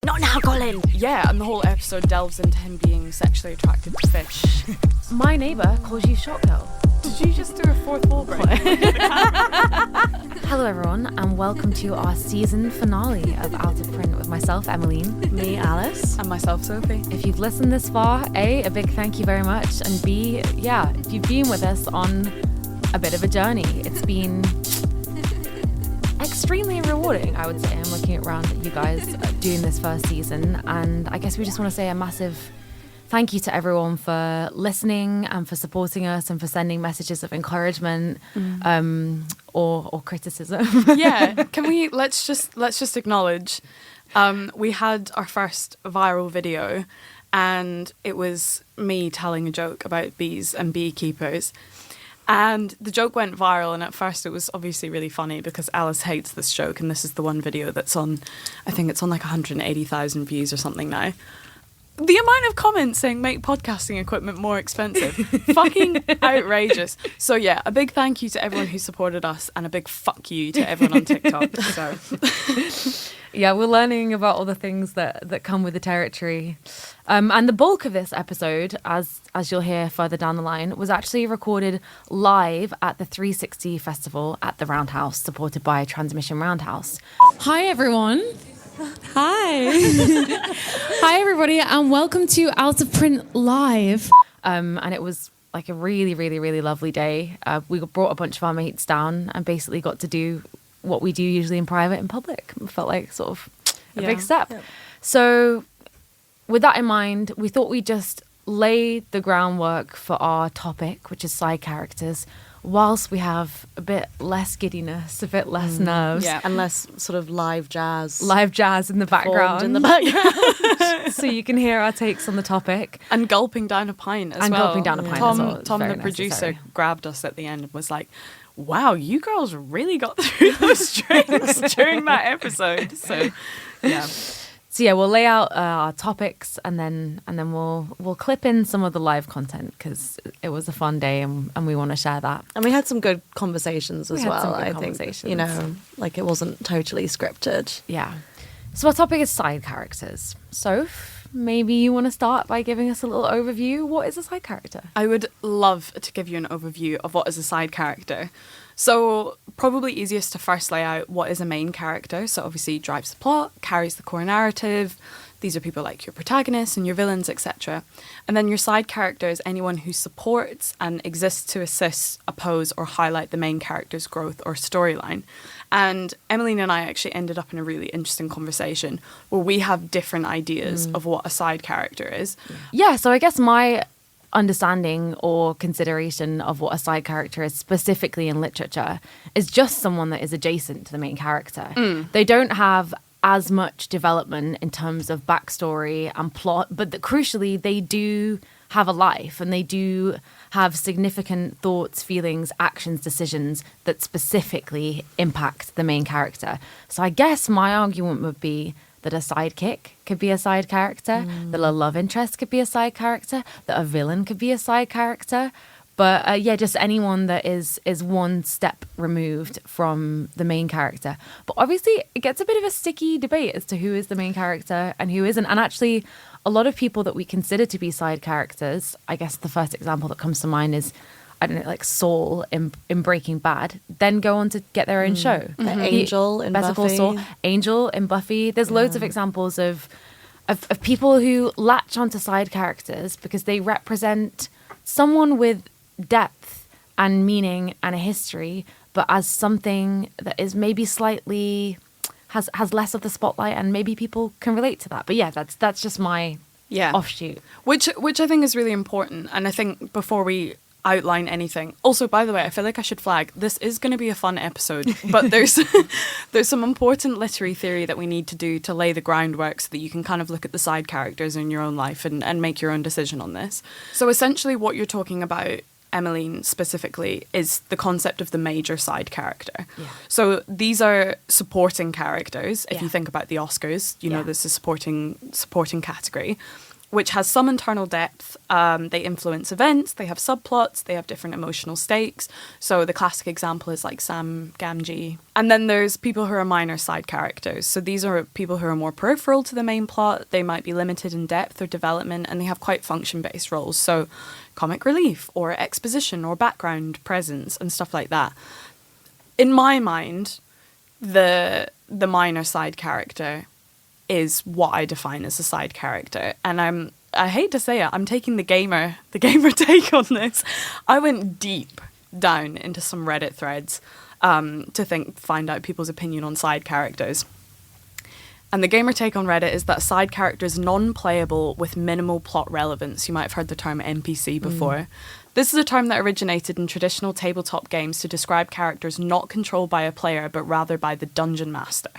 Not now, Colin! Yeah, and the whole episode delves into him being sexually attracted to fish. My neighbour calls you shot girl. Did you just do a fourth wall break? Hello everyone, and welcome to our season finale of Out of Print with myself, Emmeline. Me, Alice. And myself, Sophie. If you've listened this far, A, big thank you very much, and B, you've been with us on a bit of a journey. It's been extremely rewarding, I would say. I'm looking around at you guys doing this first season, and I guess we just want to say a massive thank you to everyone for listening and for supporting us and for sending messages of encouragement or criticism. Yeah, let's just acknowledge we had our first viral video, and it was me telling a joke about bees and beekeepers. And the joke went viral, and at first it was obviously really funny because Alice hates this joke, and this is the one video that's on, I think it's on like 180,000 views or something now. The amount of comments saying make podcasting equipment more expensive. Fucking outrageous. So yeah, a big thank you to everyone who supported us, and a big fuck you to everyone on TikTok. So yeah, we're learning about all the things that come with the territory. And the bulk of this episode, as you'll hear further down the line, was actually recorded live at the 360 Festival at the Roundhouse, supported by Transmission Roundhouse. Hi everyone. Hi. Hi everybody, and welcome to Out of Print Live. And it was like a really, really, really lovely day. We brought a bunch of our mates down and basically got to do what we do usually in private in public. It felt like sort of a big step. Yep. So with that in mind, we thought we'd just lay the groundwork for our topic, which is side characters, whilst we have a bit less giddiness, a bit less nerves. Yeah, and less sort of live jazz. Live jazz in the background. So you can hear our takes on the topic. And gulping down a pint as well. And gulping down a pint as well. Tom, the producer, grabbed us at the end and was like, wow, you girls really got through those drinks during that episode. So, yeah. So yeah, we'll lay out our topics and then we'll clip in some of the live content because it was a fun day and we want to share that. And we had some good conversations as well. I think, like it wasn't totally scripted. Yeah. So our topic is side characters. Soph, maybe you want to start by giving us a little overview. What is a side character? I would love to give you an overview of what is a side character. So probably easiest to first lay out what is a main character. So obviously drives the plot, carries the core narrative. These are people like your protagonists and your villains, etc. And then your side character is anyone who supports and exists to assist, oppose, or highlight the main character's growth or storyline. And Emmeline and I actually ended up in a really interesting conversation where we have different ideas of what a side character is. Yeah, so I guess my understanding or consideration of what a side character is specifically in literature is just someone that is adjacent to the main character. They don't have as much development in terms of backstory and plot, but crucially they do have a life and they do have significant thoughts, feelings, actions, decisions that specifically impact the main character. So I guess my argument would be that a sidekick could be a side character, that a love interest could be a side character, that a villain could be a side character. But just anyone that is one step removed from the main character. But obviously it gets a bit of a sticky debate as to who is the main character and who isn't. And actually a lot of people that we consider to be side characters, I guess the first example that comes to mind is, I don't know, like Saul in Breaking Bad, then go on to get their own show. Angel in Better Call Buffy. Saul, Angel in Buffy. There's loads of examples of people who latch onto side characters because they represent someone with depth and meaning and a history, but as something that is maybe slightly has less of the spotlight, and maybe people can relate to that. But yeah, that's just my offshoot. Which I think is really important. And I think before we outline anything. Also, by the way, I feel like I should flag, this is going to be a fun episode, but there's some important literary theory that we need to do to lay the groundwork so that you can kind of look at the side characters in your own life and make your own decision on this. So essentially what you're talking about, Emmeline, specifically, is the concept of the major side character. Yeah. So these are supporting characters. If you think about the Oscars, you know, this is supporting category. which has some internal depth. They influence events, they have subplots, they have different emotional stakes. So the classic example is like Sam Gamgee. And then there's people who are minor side characters. So these are people who are more peripheral to the main plot. They might be limited in depth or development, and they have quite function-based roles. So comic relief or exposition or background presence and stuff like that. In my mind, the minor side character is what I define as a side character. And I hate to say it, I'm taking the gamer take on this. I went deep down into some Reddit threads to find out people's opinion on side characters. And the gamer take on Reddit is that side characters non-playable with minimal plot relevance. You might have heard the term NPC before. This is a term that originated in traditional tabletop games to describe characters not controlled by a player, but rather by the dungeon master.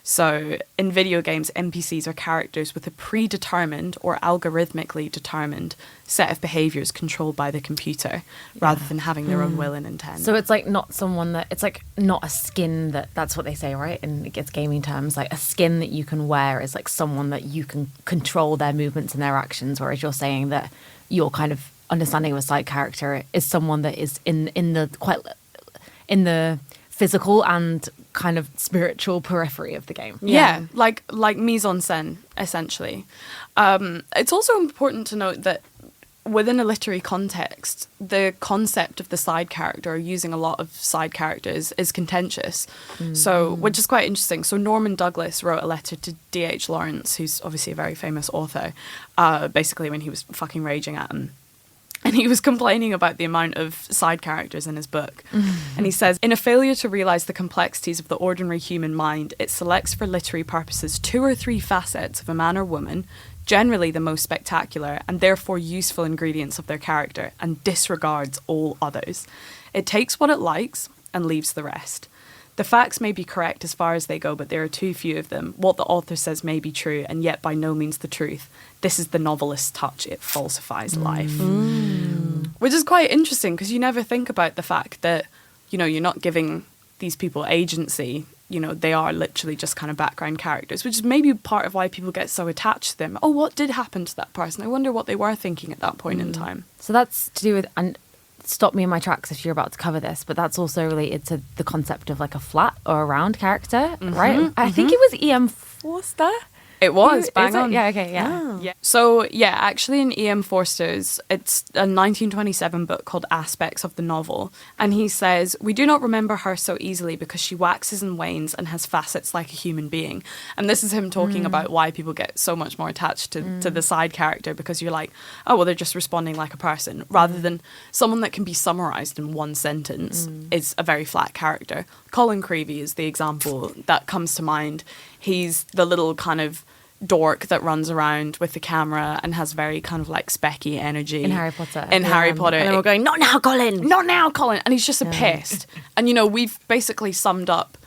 So in video games, NPCs are characters with a predetermined or algorithmically determined set of behaviors controlled by the computer rather than having their own will and intent. So it's like not someone that, it's like not a skin that's what they say, right? In it gets gaming terms, like a skin that you can wear is like someone that you can control their movements and their actions. Whereas you're saying that your kind of understanding of a side character is someone that is in the physical and kind of spiritual periphery of the game. Yeah, like mise en scène, essentially. It's also important to note that within a literary context, the concept of the side character, using a lot of side characters, is contentious. So, which is quite interesting. So Norman Douglas wrote a letter to D.H. Lawrence, who's obviously a very famous author, basically when he was fucking raging at him. And he was complaining about the amount of side characters in his book. And he says, in a failure to realise the complexities of the ordinary human mind, it selects for literary purposes 2 or 3 facets of a man or woman, generally the most spectacular and therefore useful ingredients of their character, and disregards all others. It takes what it likes and leaves the rest. The facts may be correct as far as they go, but there are too few of them. What the author says may be true, and yet by no means the truth. This is the novelist's touch. It falsifies life. Which is quite interesting, because you never think about the fact that, you know, you're not giving these people agency. You know, they are literally just kind of background characters, which is maybe part of why people get so attached to them. Oh, what did happen to that person? I wonder what they were thinking at that point in time. So that's to do with... and stop me in my tracks if you're about to cover this, but that's also related to the concept of like a flat or a round character, right? I think it was E.M. Forster. It was, bang on. Yeah, okay, yeah. Oh. Yeah. So, yeah, actually in E.M. Forster's, it's a 1927 book called Aspects of the Novel. And he says, we do not remember her so easily because she waxes and wanes and has facets like a human being. And this is him talking about why people get so much more attached to the side character, because you're like, oh, well, they're just responding like a person, rather than someone that can be summarised in one sentence is a very flat character. Colin Creevey is the example that comes to mind. He's the little kind of dork that runs around with the camera and has very kind of like specky energy. In Harry Potter. Harry Potter. And then we're going, not now, Colin! Not now, Colin! And he's just pissed. And, you know, we've basically summed up,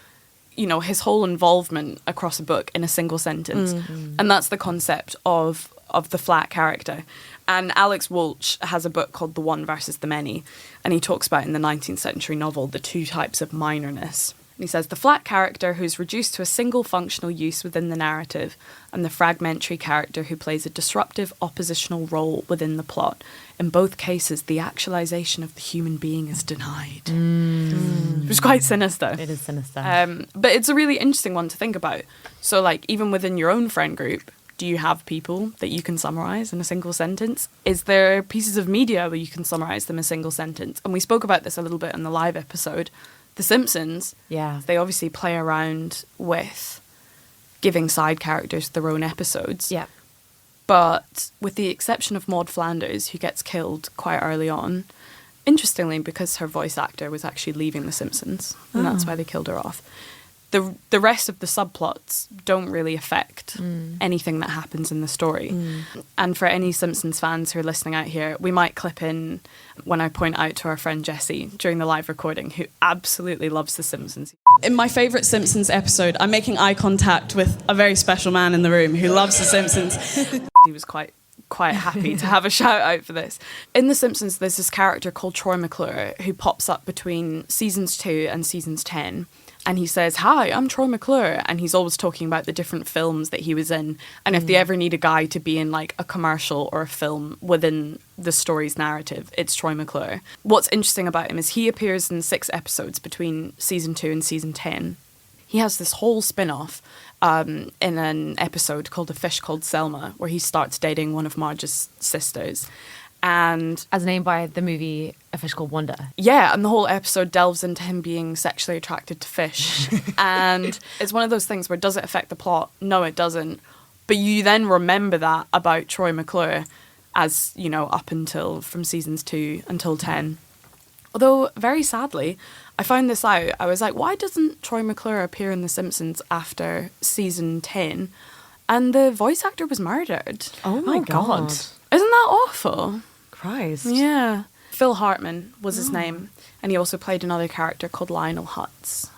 you know, his whole involvement across a book in a single sentence. And that's the concept of the flat character. And Alex Walsh has a book called The One versus the Many. And he talks about in the 19th century novel the 2 types of minorness. And he says, the flat character who's reduced to a single functional use within the narrative, and the fragmentary character who plays a disruptive oppositional role within the plot. In both cases, the actualization of the human being is denied. Which is quite sinister. It is sinister. But it's a really interesting one to think about. So, like, even within your own friend group, do you have people that you can summarise in a single sentence? Is there pieces of media where you can summarise them in a single sentence? And we spoke about this a little bit in the live episode. The Simpsons, they obviously play around with giving side characters their own episodes. Yeah. But with the exception of Maud Flanders, who gets killed quite early on, interestingly, because her voice actor was actually leaving The Simpsons, and that's why they killed her off. The rest of the subplots don't really affect anything that happens in the story. And for any Simpsons fans who are listening out here, we might clip in when I point out to our friend Jessie during the live recording, who absolutely loves The Simpsons. In my favourite Simpsons episode, I'm making eye contact with a very special man in the room who loves The Simpsons. He was quite happy to have a shout out for this. In The Simpsons, there's this character called Troy McClure who pops up between seasons 2 and seasons 10. and he says, "Hi, I'm Troy McClure," and he's always talking about the different films that he was in, and if they ever need a guy to be in like a commercial or a film within the story's narrative, it's Troy McClure. What's interesting about him is he appears in 6 episodes between season 2 and season 10. He has this whole spin-off in an episode called A Fish Called Selma, where he starts dating one of Marge's sisters. And as named by the movie A Fish Called Wanda. Yeah, and the whole episode delves into him being sexually attracted to fish. And it's one of those things where, does it affect the plot? No, it doesn't. But you then remember that about Troy McClure as, you know, up until from seasons 2 until 10. Although, very sadly, I found this out. I was like, why doesn't Troy McClure appear in The Simpsons after season 10? And the voice actor was murdered. Oh my God. Isn't that awful? Christ. Yeah. Phil Hartman was his name, and he also played another character called Lionel Hutz,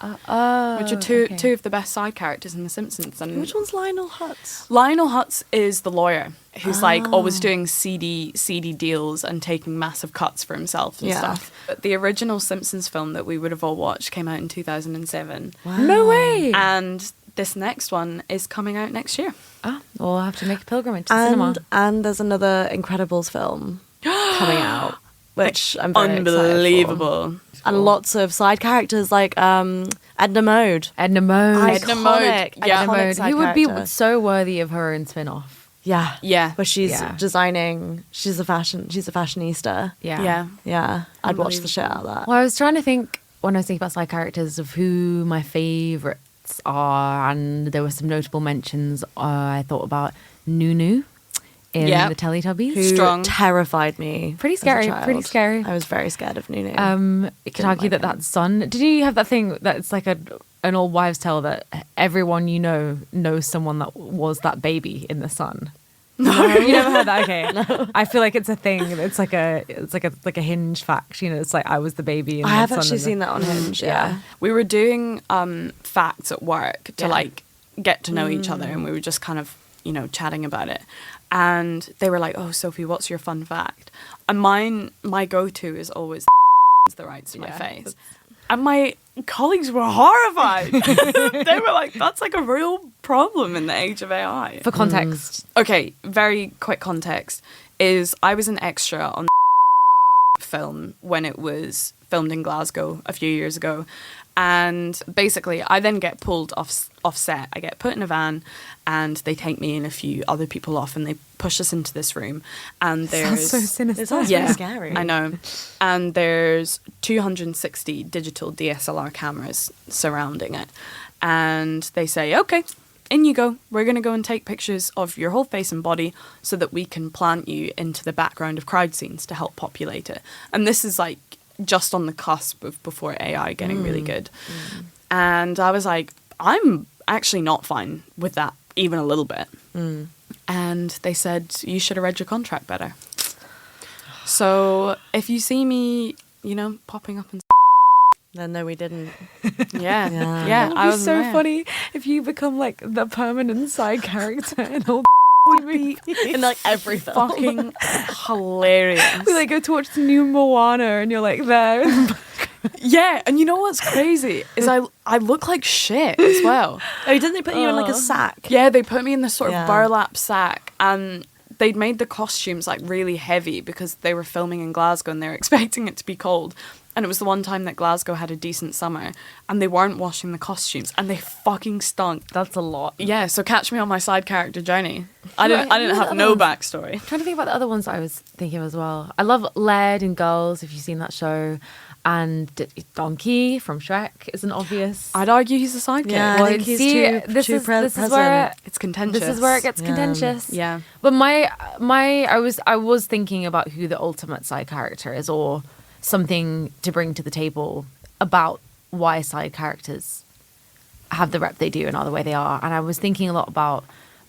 which are two of the best side characters in The Simpsons. And which one's Lionel Hutz? Lionel Hutz is the lawyer who's like always doing seedy deals and taking massive cuts for himself and stuff. But the original Simpsons film that we would have all watched came out in 2007. Wow. No way! And this next one is coming out next year. Oh, we'll have to make a pilgrimage to cinema. And there's another Incredibles film coming out, which I'm very unbelievable. excited for. And lots of side characters like Edna Mode. Edna Mode. Edna Mode. Yeah. Edna Mode. side Who would be character. so worthy of her own spin-off? Yeah. Yeah. But she's designing, she's a fashionista. Yeah. Yeah. I'd watch the shit out of that. Well, I was trying to think, when I was thinking about side characters, of who my favourites are, and there were some notable mentions. I thought about Noo-Noo in the Teletubbies. Who Strong. terrified me. Pretty as a scary, child. pretty scary. I was very scared of Noo-Noo. You could argue that that's son. Did you have that thing that it's like an old wives' tale that everyone you know knows someone that was that baby in the sun? No, you never heard that. Okay, no. I feel like it's a thing. It's like a Hinge fact. You know, it's like I was the baby. I have actually seen that on Hinge. Yeah. We were doing facts at work to like get to know each other, and we were just kind of, you know, chatting about it. And they were like, "Oh, Sophie, what's your fun fact?" And my go-to is always the right to my face. And my colleagues were horrified. They were like, "That's like a real problem in the age of AI." For context, Okay, very quick context is I was an extra on film when it was filmed in Glasgow a few years ago. And basically, I then get pulled off set. I get put in a van, and they take me and a few other people off, and they push us into this room. And there's sounds so sinister. It sounds really scary. I know. And there's 260 digital DSLR cameras surrounding it. And they say, "Okay, in you go. We're going to go and take pictures of your whole face and body so that we can plant you into the background of crowd scenes to help populate it." And this is like just on the cusp of before AI getting really good. And I was like, I'm actually not fine with that, even a little bit. And they said, "You should have read your contract better." So if you see me, you know, popping up and Then no, we didn't. yeah, it I would was be so funny if you become like the permanent side character in all Would be in like every film. fucking hilarious. we like go to watch the new Moana and you're like there. Yeah, and you know what's crazy is I look like shit as well. Oh, didn't they put you in like a sack? Yeah, they put me in this sort of Yeah. burlap sack, and they'd made the costumes like really heavy because they were filming in Glasgow and they were expecting it to be cold. And it was the one time that Glasgow had a decent summer, and they weren't washing the costumes, and they fucking stunk. That's a lot. Yeah, so catch me on my side character journey. I didn't have no backstory. I'm trying to think about the other ones I was thinking of as well. I love Laird and Girls, if you've seen that show. And Donkey from Shrek isn't obvious. I'd argue he's a sidekick. Yeah, I think he's this is where It's contentious. this is where it gets contentious. Yeah. But I was thinking about who the ultimate side character is, or something to bring to the table about why side characters have the rep they do and are the way they are. And I was thinking a lot about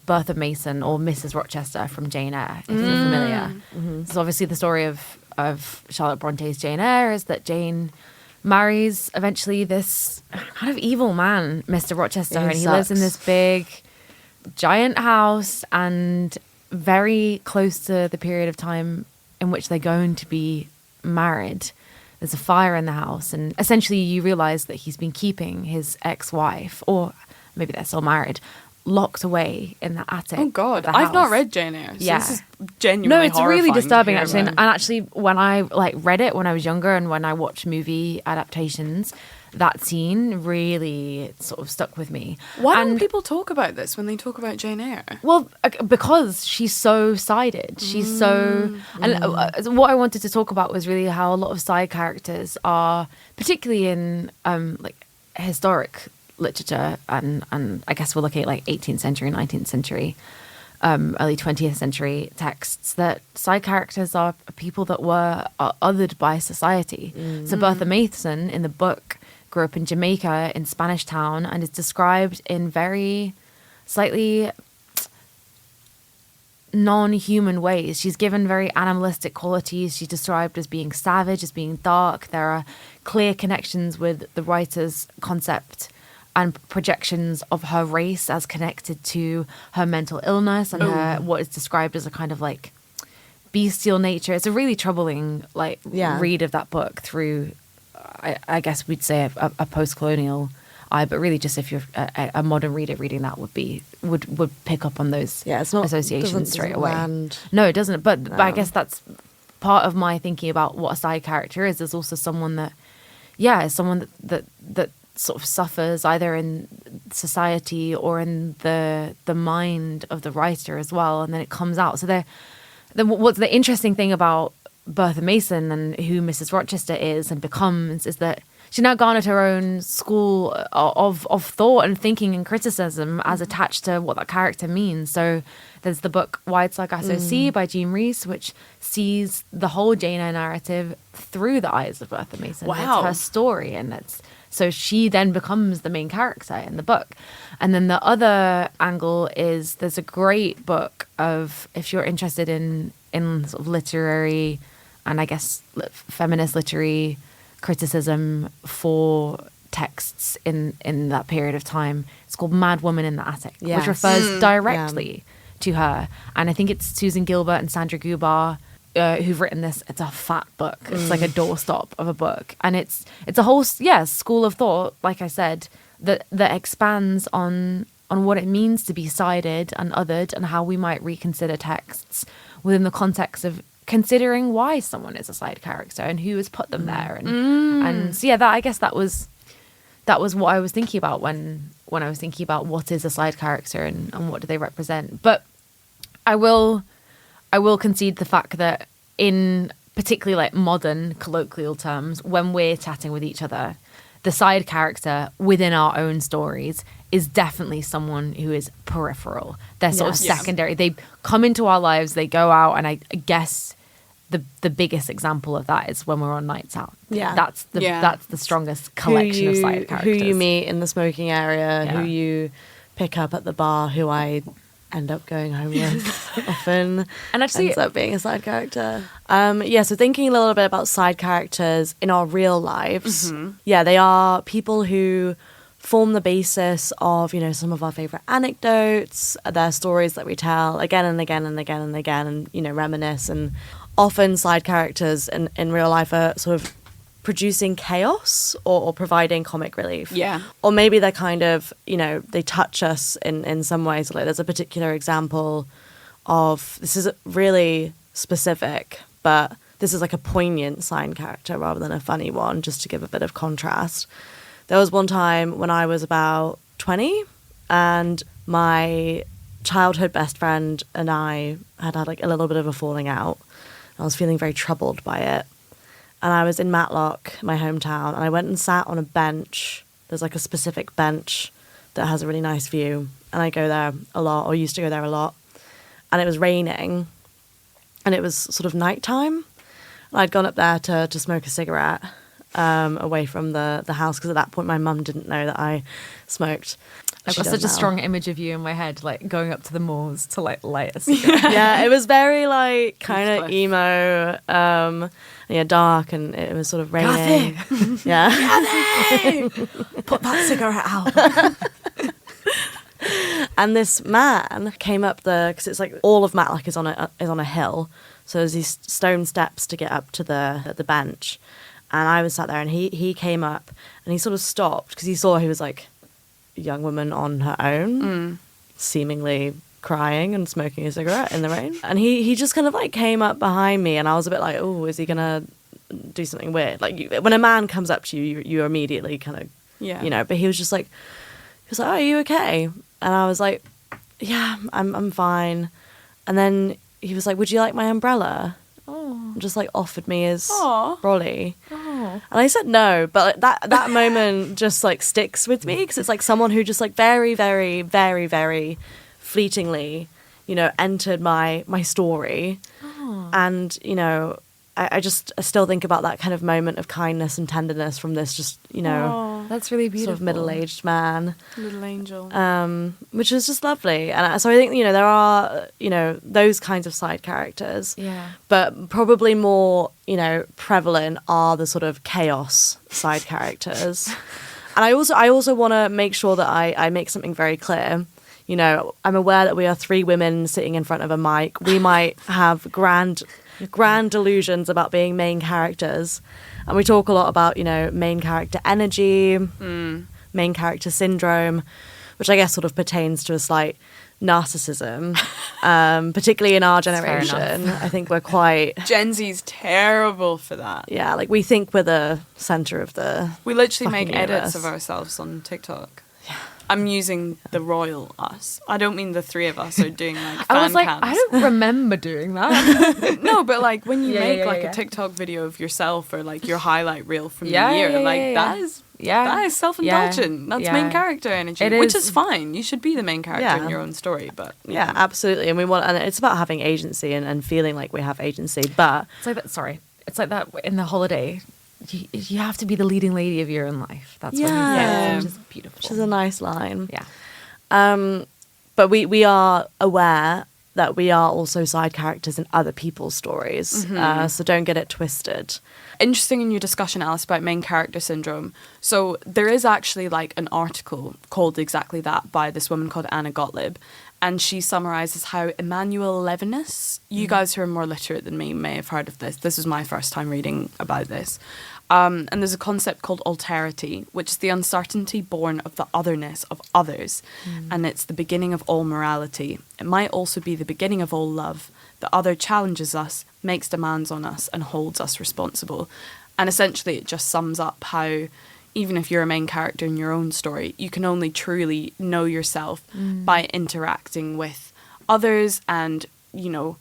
Bertha Mason, or Mrs. Rochester from Jane Eyre, if you're familiar. So obviously the story of Charlotte Bronte's Jane Eyre is that Jane marries eventually this kind of evil man, Mr. Rochester, and he lives in this big, giant house, and very close to the period of time in which they're going to be married, there's a fire in the house, and essentially you realize that he's been keeping his ex-wife, or maybe they're still married, locked away in the attic. Oh God, I've not read Jane Eyre, so this is genuinely no, it's really disturbing horrifying actually. And actually, when I read it when I was younger, and when I watched movie adaptations, that scene really sort of stuck with me. Why don't people talk about this when they talk about Jane Eyre? Well, because she's so sided. She's so... And what I wanted to talk about was really how a lot of side characters are, particularly in historic literature, and I guess we're looking at 18th century, 19th century, early 20th century texts, that side characters are people that were othered by society. So Bertha Mason in the book grew up in Jamaica in Spanish Town and is described in very slightly non-human ways. She's given very animalistic qualities. She's described as being savage, as being dark. There are clear connections with the writer's concept and projections of her race as connected to her mental illness and her what is described as a kind of bestial nature. It's a really troubling read of that book through, I guess we'd say a post-colonial eye, but really just if you're a modern reader reading that would pick up on those associations straight away. No, it doesn't. But I guess that's part of my thinking about what a side character is. There's also someone that, is someone that sort of suffers either in society or in the mind of the writer as well, and then it comes out. So what's the interesting thing about Bertha Mason and who Mrs. Rochester is and becomes is that she now garnered her own school of thought and thinking and criticism as attached to what that character means. So there's the book Wide Sargasso Sea by Jean Rhys, which sees the whole Jane Eyre narrative through the eyes of Bertha Mason. Wow. It's her story, and so she then becomes the main character in the book. And then the other angle is there's a great book of, if you're interested in sort of literary and I guess feminist literary criticism for texts in that period of time, it's called Mad Woman in the Attic, which refers directly to her. And I think it's Susan Gilbert and Sandra Gubar who've written this. It's a fat book. It's like a doorstop of a book, and it's a whole school of thought, like I said, that expands on what it means to be sided and othered, and how we might reconsider texts within the context of considering why someone is a side character and who has put them there. And so that, I guess that was what I was thinking about when I was thinking about what is a side character and what do they represent. But I will concede the fact that in particularly modern colloquial terms, when we're chatting with each other, the side character within our own stories is definitely someone who is peripheral. They're sort of secondary. They come into our lives, they go out, and I guess the biggest example of that is when we're on nights out. Yeah. That's the strongest collection of side characters. Who you meet in the smoking area, who you pick up at the bar, who I end up going home with often, and actually ends up being a side character. So thinking a little bit about side characters in our real lives, they are people who form the basis of, some of our favorite anecdotes, their stories that we tell again and again and again and again, and reminisce. And often side characters in real life are sort of producing chaos or providing comic relief. Yeah. Or maybe they're kind of, they touch us in some ways. Like there's a particular example of, this is really specific, but this is like a poignant side character rather than a funny one, just to give a bit of contrast. There was one time when I was about 20 and my childhood best friend and I had like a little bit of a falling out. I was feeling very troubled by it. And I was in Matlock, my hometown, and I went and sat on a bench. There's like a specific bench that has a really nice view. And I go there a lot, or used to go there a lot. And it was raining, and it was sort of nighttime. And I'd gone up there to smoke a cigarette away from the house, because at that point my mum didn't know that I smoked. I've got such a strong image of you in my head, like going up to the moors to like light a cigarette. Yeah, it was very like kind of emo, dark, and it was sort of raining. Kathy! Yeah. Kathy! Put that cigarette out. And this man came up because it's like all of Matlock is on a hill, so there's these stone steps to get up to the bench. And I was sat there, and he came up, and he sort of stopped because he saw he was like a young woman on her own, seemingly crying and smoking a cigarette in the rain. And he just kind of like came up behind me, and I was a bit like, oh, is he gonna do something weird? Like when a man comes up to you, you immediately kind of, you know. But he was like, oh, are you okay? And I was like, yeah, I'm fine. And then he was like, would you like my umbrella? And just like offered me his brolly. And I said no, but like, that moment just like sticks with me because it's like someone who just like very, very, very, very fleetingly, you know, entered my story. And, you know, I still think about that kind of moment of kindness and tenderness from this just, you know, that's really beautiful. sort of middle-aged man. Little angel. Which is just lovely. And so I think, you know, there are, you know, those kinds of side characters. Yeah. But probably more, you know, prevalent are the sort of chaos side characters. And I also want to make sure that I make something very clear. You know, I'm aware that we are 3 women sitting in front of a mic. We might have grand delusions about being main characters, and we talk a lot about, you know, main character energy, main character syndrome, which I guess sort of pertains to a slight narcissism, particularly in our generation. I think we're quite Gen Z's terrible for that. Yeah, like we think we're the center of the We literally make fucking edits universe. of ourselves on TikTok. I'm using the royal us. I don't mean the 3 of us are doing like fan I was like, cams. I don't remember doing that. No, but like when you Yeah, make yeah, like yeah. a TikTok video of yourself or like your highlight reel from Yeah, the year, yeah, yeah, like yeah, that yeah. is Yeah. that is self-indulgent. Yeah, That's yeah. main character energy, It which is. is fine. You should be the main character Yeah. in your own story, but yeah, absolutely. And it's about having agency and feeling like we have agency. But It's like that. Sorry, it's like that in the holiday. You have to be the leading lady of your own life. That's what Yeah. he says, which is beautiful. which is a nice line. Yeah. But we are aware that we are also side characters in other people's stories. So don't get it twisted. interesting in your discussion, Alice, about main character syndrome. So there is actually like an article called exactly that by this woman called Anna Gottlieb, and she summarizes how Emmanuel Levinas, you guys who are more literate than me may have heard of this. This was my first time reading about this. And there's a concept called alterity, which is the uncertainty born of the otherness of others. And it's the beginning of all morality. It might also be the beginning of all love. The other challenges us, makes demands on us, and holds us responsible. And essentially it just sums up how even if you're a main character in your own story, you can only truly know yourself by interacting with others and, you know,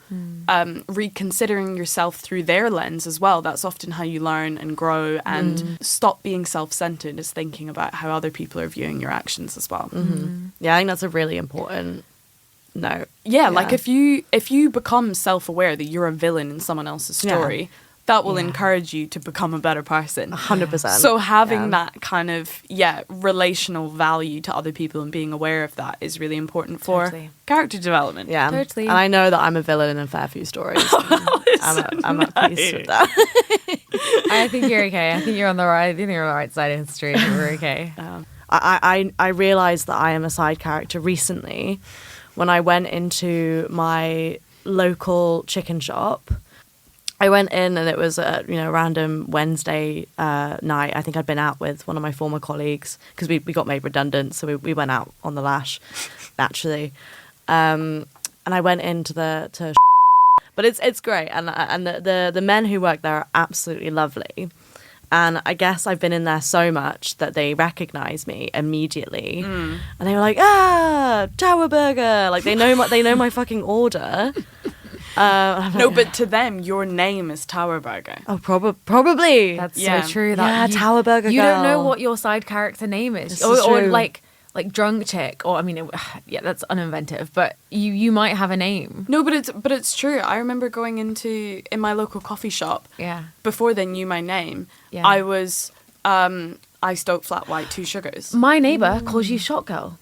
reconsidering yourself through their lens as well. That's often how you learn and grow and stop being self-centered, is thinking about how other people are viewing your actions as well. Yeah, I think that's a really important note. Yeah, like if you become self-aware that you're a villain in someone else's story, that will encourage you to become a better person. 100%. So having that kind of, relational value to other people and being aware of that is really important for Totally. character development. Yeah, Totally. And I know that I'm a villain in a fair few stories. I'm at peace with that. I think you're okay. I think you're on the right. I think you're on the right side of history. I think we're okay. I realised that I am a side character recently when I went into my local chicken shop. I went in and it was a random Wednesday night. I think I'd been out with one of my former colleagues because we got made redundant, so we went out on the lash naturally. And I went into but it's great, and the men who work there are absolutely lovely. And I guess I've been in there so much that they recognize me immediately, and they were like, Tower Burger, like they know my fucking order. No, but to them, your name is Tower Burger. Oh, probably. That's Yeah. so true. Yeah, Tower Burger You don't know girl. what your side character name is, This or, is or true. like drunk chick, or I mean, that's uninventive. But you might have a name. No, but it's true. I remember going in my local coffee shop. Yeah. Before they knew my name, Yeah. I was iced oat flat white 2 sugars. My neighbor calls you Shot Girl.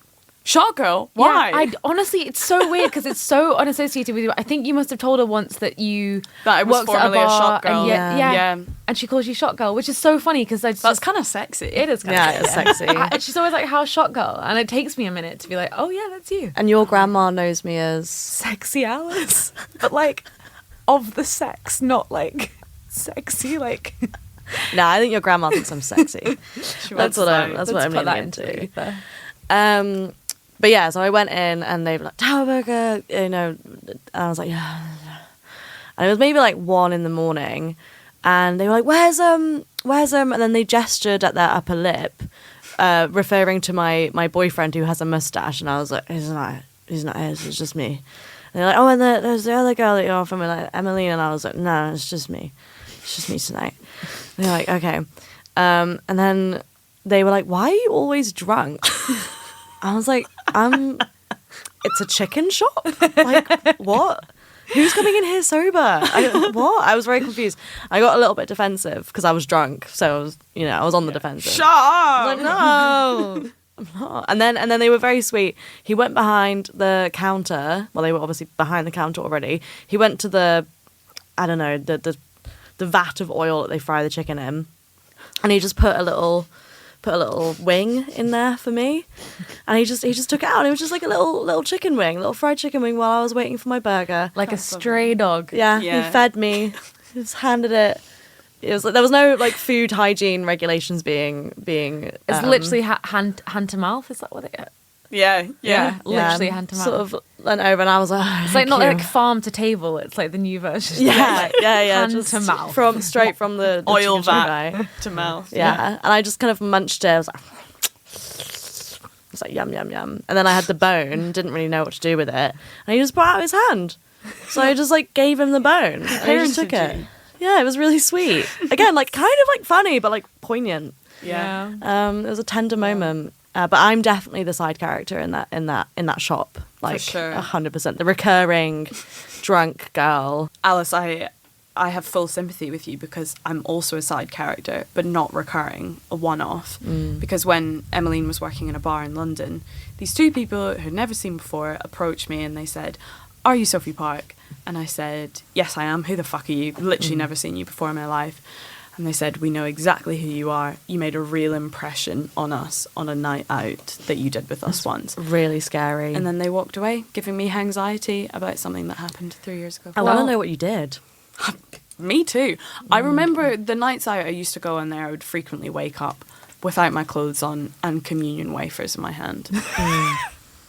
Shot girl? Why? Yeah, honestly, it's so weird because it's so unassociated with you. I think you must have told her once that you That I was worked at a formerly a bar shot girl. and Yeah. and she calls you Shot Girl, which is so funny because That's kind of sexy. it is kind Yeah, of it's sexy. And she's always like, "How's Shot Girl?" And it takes me a minute to be like, "Oh yeah, that's you." And your grandma knows me as Sexy Alice, but like of the sex, not like sexy like No, I think your grandma thinks I'm sexy. That's what I'm Let's leaning put that into. ether. But yeah, so I went in and they were like, Tower Burger, and I was like, yeah. And it was maybe like 1 a.m, and they were like, where's and then they gestured at their upper lip, referring to my boyfriend who has a mustache, and I was like, he's not his, it's just me. And they're like, oh, and there's the other girl that you're off with, like Emmeline, and I was like, no, it's just me tonight. And they're like, okay, and then they were like, why are you always drunk? I was like, it's a chicken shop, like what? Who's coming in here sober? What? I was very confused. I got a little bit defensive because I was drunk, so I was on the defensive. Shut up! I was like, no, I'm not. And then they were very sweet. He went behind the counter. Well, they were obviously behind the counter already. He went to the vat of oil that they fry the chicken in, and he just put a little wing in there for me, and he just took it out, and it was just like a little chicken wing, little fried chicken wing, while I was waiting for my burger, Like a stray dog. yeah. He fed me, he just handed it. It was like there was no like food hygiene regulations being It's literally hand to mouth. Is that what it is? Yeah. Literally hand to mouth. sort of leant over, and I was like, It's like not like farm to table. It's like the new version. yeah, Hand just to mouth. straight from the Oil chicken vat guy. to mouth. Yeah, and I just kind of munched it. I was like yum yum yum, and then I had the bone. Didn't really know what to do with it, and he just put out his hand. So I just like gave him the bone. And he just took Parented it. you. Yeah, it was really sweet. Again, like kind of like funny, but like poignant. Yeah. It was a tender moment. But I'm definitely the side character in that shop. Like sure. 100%. The recurring drunk girl. Alice, I have full sympathy with you because I'm also a side character, but not recurring, a one-off. Because when Emmeline was working in a bar in London, these two people who'd never seen before approached me and they said, "Are you Sophie Park?" And I said, "Yes, I am. Who the fuck are you? Literally never seen you before in my life." And they said, "We know exactly who you are. You made a real impression on us on a night out that you did with us once." Really scary. And then they walked away, giving me anxiety about something that happened 3 years ago. I want to know what you did. Me too. I remember the nights out I used to go in there, I would frequently wake up without my clothes on and communion wafers in my hand.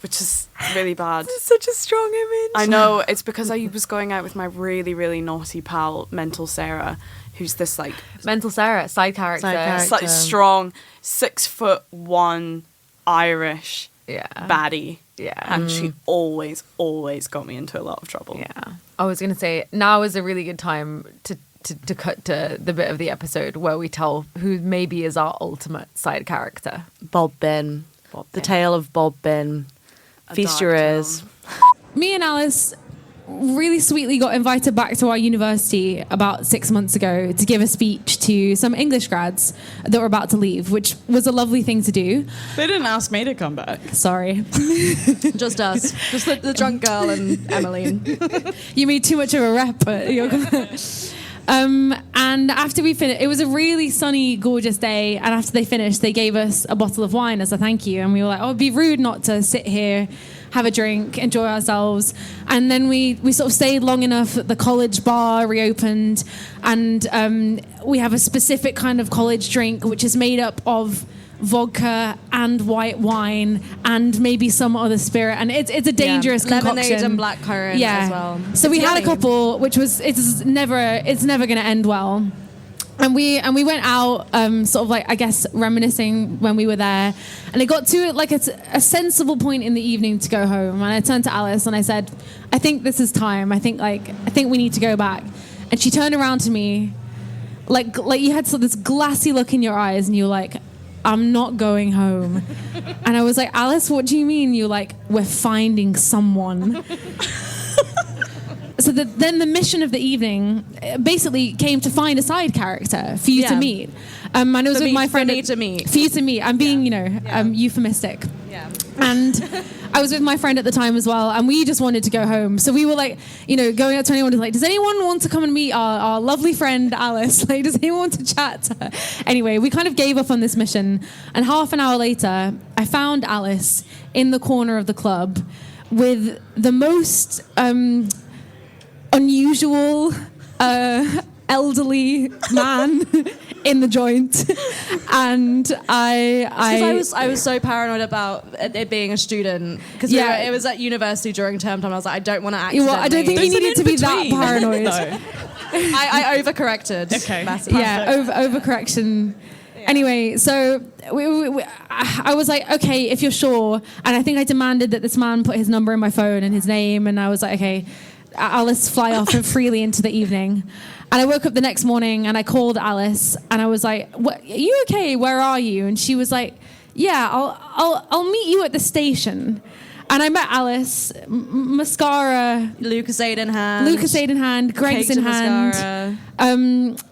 Which is really bad. It's such a strong image. I know, it's because I was going out with my really, really naughty pal, Mental Sarah, who's this like Mental Sarah, side character. like strong 6'1" Irish Yeah. baddie. Yeah. And she always got me into a lot of trouble. Yeah. I was going to say, now is a really good time to cut to the bit of the episode where we tell who maybe is our ultimate side character. Bob Bin. The tale of Bob Bin. Feast your dark ears. Me and Alice really sweetly got invited back to our university about 6 months ago to give a speech to some English grads that were about to leave, which was a lovely thing to do. They didn't ask me to come back. Sorry. Just us. Just the drunk girl and Emmeline. You made too much of a rep, but you're and after we finished, it was a really sunny, gorgeous day. And after they finished, they gave us a bottle of wine as a thank you. And we were like, oh, it'd be rude not to sit here, have a drink, enjoy ourselves. And then we sort of stayed long enough that the college bar reopened. And we have a specific kind of college drink, which is made up of vodka and white wine and maybe some other spirit, and it's a dangerous concoction. Lemonade and blackcurrant as well. So we had a couple, which was it's never going to end well. And we went out, sort of like, I guess, reminiscing when we were there, and it got to like a sensible point in the evening to go home. And I turned to Alice and I said, "I think this is time. I think we need to go back." And she turned around to me, like you had sort of this glassy look in your eyes, and you were like, "I'm not going home." And I was like, "Alice, what do you mean?" You were like, "We're finding someone." So then the mission of the evening basically came to find a side character for you to meet. And it was with my friend. For me to meet. For you to meet. I'm being, euphemistic. Yeah. And I was with my friend at the time as well, and we just wanted to go home. So we were like, going up to anyone, like, does anyone want to come and meet our lovely friend Alice? Like, does anyone want to chat to her? Anyway, we kind of gave up on this mission. And half an hour later, I found Alice in the corner of the club with the most unusual elderly man in the joint, and I was so paranoid about it being a student because it was at university during term time. I was like, I don't want to accidentally. Well, I don't think you needed to be that paranoid. No. I overcorrected. Okay. Massively. Yeah, overcorrection. Anyway, so I was like, okay, if you're sure. And I think I demanded that this man put his number in my phone and his name. And I was like, okay, Alice, fly off freely into the evening. And I woke up the next morning and I called Alice and I was like, "What? Are you okay? Where are you?" And she was like, "Yeah, I'll meet you at the station." And I met Alice, mascara, Lucasade in hand, Greg's in hand.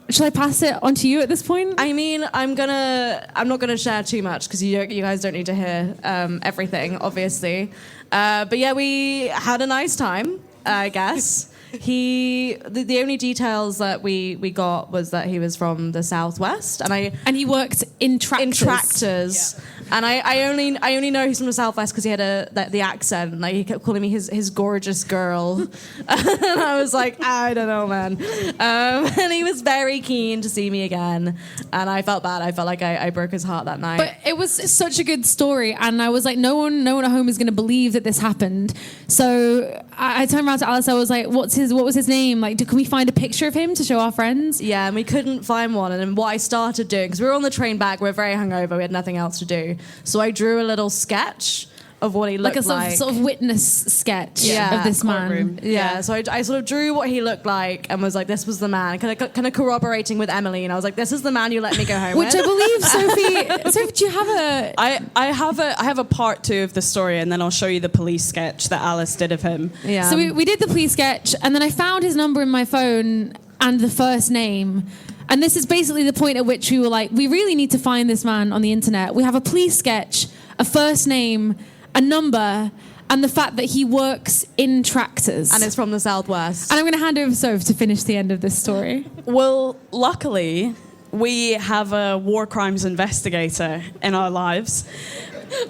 Shall I pass it on to you at this point? I mean, I'm not gonna share too much because you guys don't need to hear everything, obviously. But yeah, we had a nice time, I guess. The only details that we got was that he was from the southwest, and he worked in tractors. Yeah. And I only know he's from the southwest because he had the accent. Like he kept calling me his gorgeous girl, and I was like, I don't know, man. And he was very keen to see me again, and I felt bad. I felt like I broke his heart that night. But it was such a good story, and I was like, no one at home is going to believe that this happened. So I turned around to Alice. I was like, what was his name? Like, can we find a picture of him to show our friends? Yeah, and we couldn't find one. And then what I started doing, because we were on the train back, we were very hungover, we had nothing else to do. So I drew a little sketch of what he looked like. Like a sort of witness sketch of this man. Yeah, so I sort of drew what he looked like and was like, this was the man. Kind of corroborating with Emily. And I was like, this is the man you let me go home with. Which I believe, Sophie, do you have a... I have a part 2 of the story, and then I'll show you the police sketch that Alice did of him. Yeah. So we did the police sketch, and then I found his number in my phone and the first name. And this is basically the point at which we were like, we really need to find this man on the internet. We have a police sketch, a first name, a number, and the fact that he works in tractors. And it's from the southwest. And I'm going to hand over to Soph to finish the end of this story. Well, luckily, we have a war crimes investigator in our lives.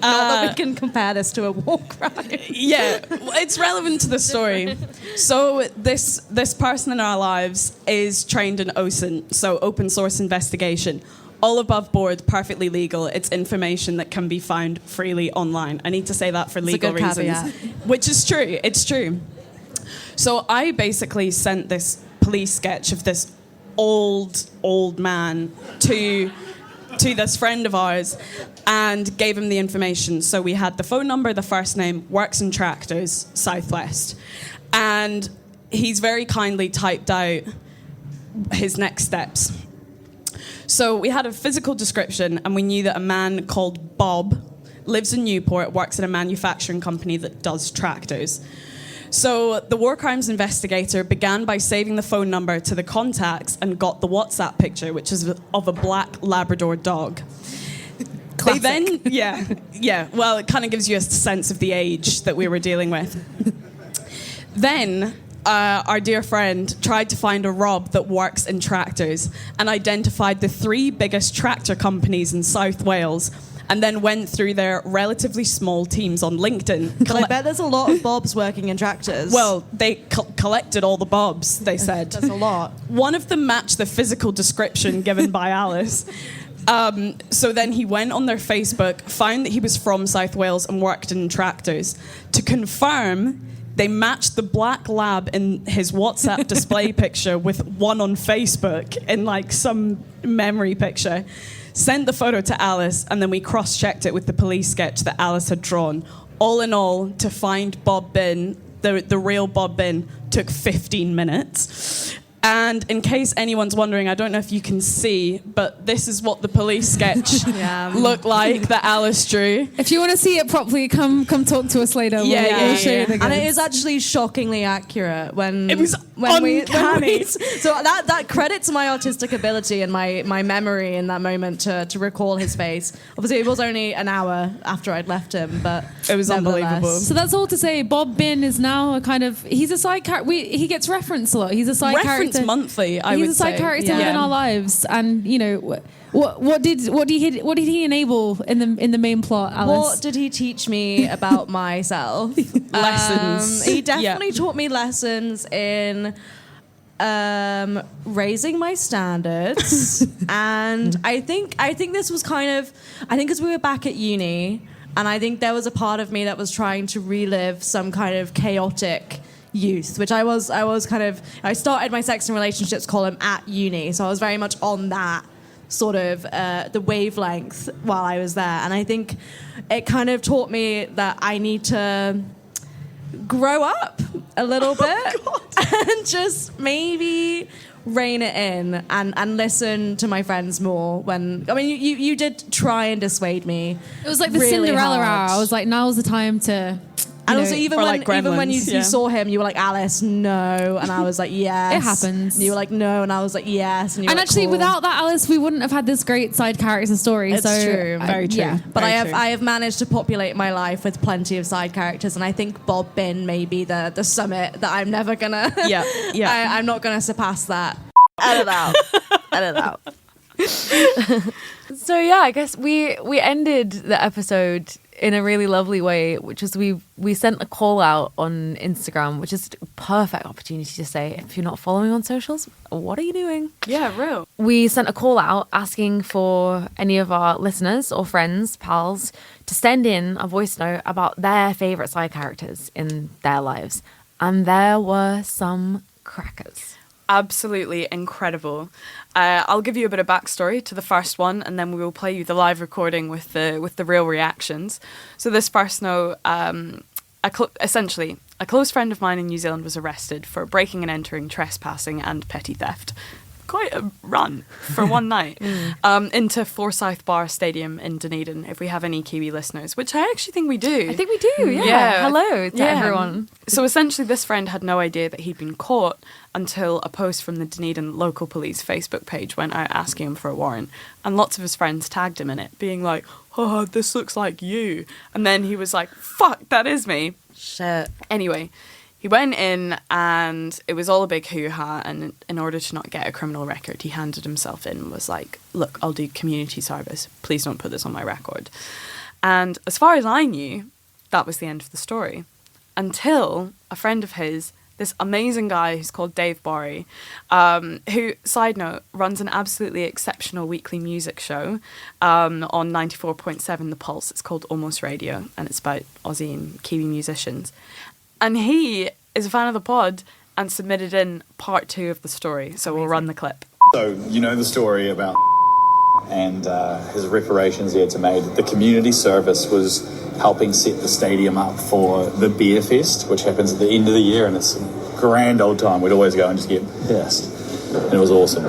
Not that we can compare this to a war crime. Yeah, it's relevant to the story. So this person in our lives is trained in OSINT, so open source investigation. All above board, perfectly legal. It's information that can be found freely online. I need to say that for legal reasons. Caveat. Which is true. It's true. So I basically sent this police sketch of this old man to this friend of ours and gave him the information. So we had the phone number, the first name, works in tractors, southwest. And he's very kindly typed out his next steps. So we had a physical description, and we knew that a man called Bob lives in Newport, works at a manufacturing company that does tractors. So the war crimes investigator began by saving the phone number to the contacts and got the WhatsApp picture, which is of a black Labrador dog. Classic. They then, well, it kind of gives you a sense of the age that we were dealing with. Then our dear friend tried to find a Rob that works in tractors and identified the 3 biggest tractor companies in South Wales, and then went through their relatively small teams on LinkedIn. I bet there's a lot of Bobs working in tractors. Well, they collected all the Bobs, they said. That's a lot. One of them matched the physical description given by Alice. So then he went on their Facebook, found that he was from South Wales and worked in tractors. To confirm, they matched the black lab in his WhatsApp display picture with one on Facebook in like some memory picture. Sent the photo to Alice, and then we cross-checked it with the police sketch that Alice had drawn. All in all, to find Bob Bin, the real Bob Bin, took 15 minutes. And in case anyone's wondering, I don't know if you can see, but this is what the police sketch looked like that Alice drew. If you want to see it properly, come talk to us later. We'll show you the and it is actually shockingly accurate when it was uncanny. So that credits my artistic ability and my memory in that moment to recall his face. Obviously, it was only an hour after I'd left him, but it was unbelievable. So that's all to say, Bob Bin is now he's a side character. He gets referenced a lot. He's a side character. Monthly, I would say. He's a side character within our lives, and you know, what did he enable in the main plot, Alice? What did he teach me about myself? Lessons. He definitely taught me lessons in raising my standards. And I think this was because we were back at uni, and I think there was a part of me that was trying to relive some kind of chaotic youth, which I started my sex and relationships column at uni, so I was very much on that sort of the wavelength while I was there. And I think it kind of taught me that I need to grow up a little bit and just maybe rein it in and listen to my friends more. You did try and dissuade me. It was like the really Cinderella hard. hour. I was like, now's the time to... And also, even when Gremlins, you saw him, you were like, Alice, no. And I was like, yes. It happens. And you were like, no. And I was like, yes. And, you were like, actually, cool. without that, Alice, we wouldn't have had this great side character story. It's so, true. Very true. Yeah. But Very true. I have managed to populate my life with plenty of side characters. And I think Bob Bin may be the summit that I'm never going to... Yeah. I'm not going to surpass that. Edit out. So yeah, I guess we ended the episode in a really lovely way, which was we sent a call out on Instagram, which is a perfect opportunity to say, if you're not following on socials, what are you doing? Yeah, real. We sent a call out asking for any of our listeners or friends, pals, to send in a voice note about their favourite side characters in their lives. And there were some crackers. Absolutely incredible. I'll give you a bit of backstory to the first one, and then we will play you the live recording with the real reactions. So this first note, essentially, a close friend of mine in New Zealand was arrested for breaking and entering, trespassing, and petty theft. Quite a run for one night into Forsyth Bar Stadium in Dunedin, if we have any Kiwi listeners, which I actually think we do. I think we do, yeah. Hello to everyone. So essentially this friend had no idea that he'd been caught until a post from the Dunedin local police Facebook page went out asking him for a warrant, and lots of his friends tagged him in it, being like, oh, this looks like you. And then he was like, fuck, that is me. Shit. Anyway, he went in and it was all a big hoo-ha, and in order to not get a criminal record, he handed himself in and was like, look, I'll do community service. Please don't put this on my record. And as far as I knew, that was the end of the story. Until a friend of his, this amazing guy who's called Dave Borry, who, side note, runs an absolutely exceptional weekly music show on 94.7 The Pulse. It's called Almost Radio, and it's about Aussie and Kiwi musicians. And he is a fan of the pod and submitted in part 2 of the story. So we'll run the clip. So, you know the story about and his reparations he had to make. The community service was helping set the stadium up for the Beer Fest, which happens at the end of the year, and it's a grand old time. We'd always go and just get pissed, and it was awesome.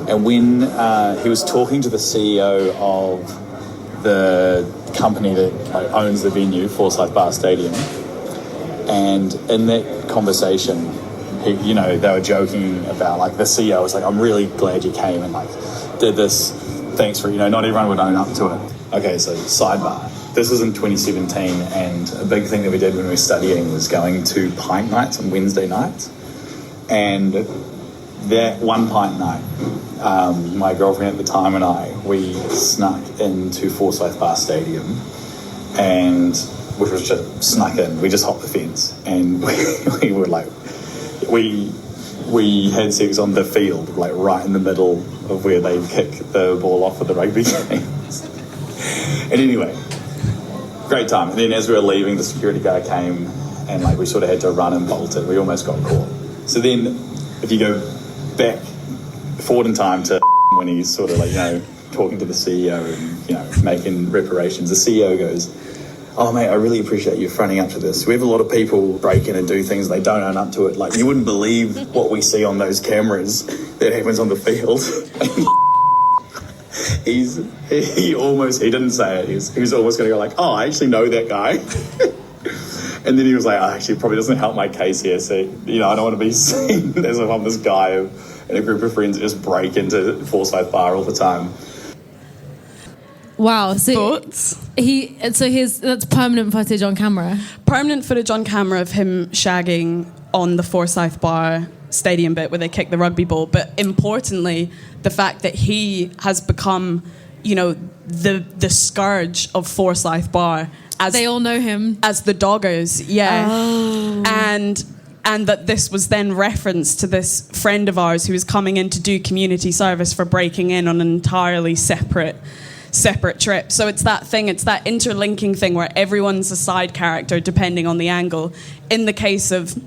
And when he was talking to the CEO of the company that owns the venue, Forsyth Bar Stadium, and in that conversation, they were joking about, the CEO was like, I'm really glad you came and did this. Thanks for, not everyone would own up to it. Okay, so sidebar. This was in 2017, and a big thing that we did when we were studying was going to pint nights on Wednesday nights. And that one pint night, my girlfriend at the time and we snuck into Forsyth Bar Stadium, and which was just snuck in. We just hopped the fence, and we were we had sex on the field, right in the middle of where they kick the ball off for the rugby games. And anyway, great time. And then as we were leaving, the security guard came, and we sort of had to run and bolt it. We almost got caught. So then, if you go back forward in time to when he's sort of talking to the CEO and making reparations, the CEO goes, oh mate, I really appreciate you fronting up to this. We have a lot of people break in and do things, they don't own up to it. You wouldn't believe what we see on those cameras that happens on the field. He didn't say it. He was almost going to go oh, I actually know that guy. And then he was like, oh, actually, it probably doesn't help my case here. So, I don't want to be seen as if I'm this guy and a group of friends that just break into Forsyth Bar all the time. Wow. So Thoughts? That's permanent footage on camera. Permanent footage on camera of him shagging on the Forsyth Bar Stadium bit where they kick the rugby ball. But importantly, the fact that he has become, the scourge of Forsyth Bar. As they all know him as the Doggers, yeah. Oh. And and that this was then reference to this friend of ours who was coming in to do community service for breaking in on an entirely separate trip. So it's that thing, it's that interlinking thing where everyone's a side character depending on the angle. In the case of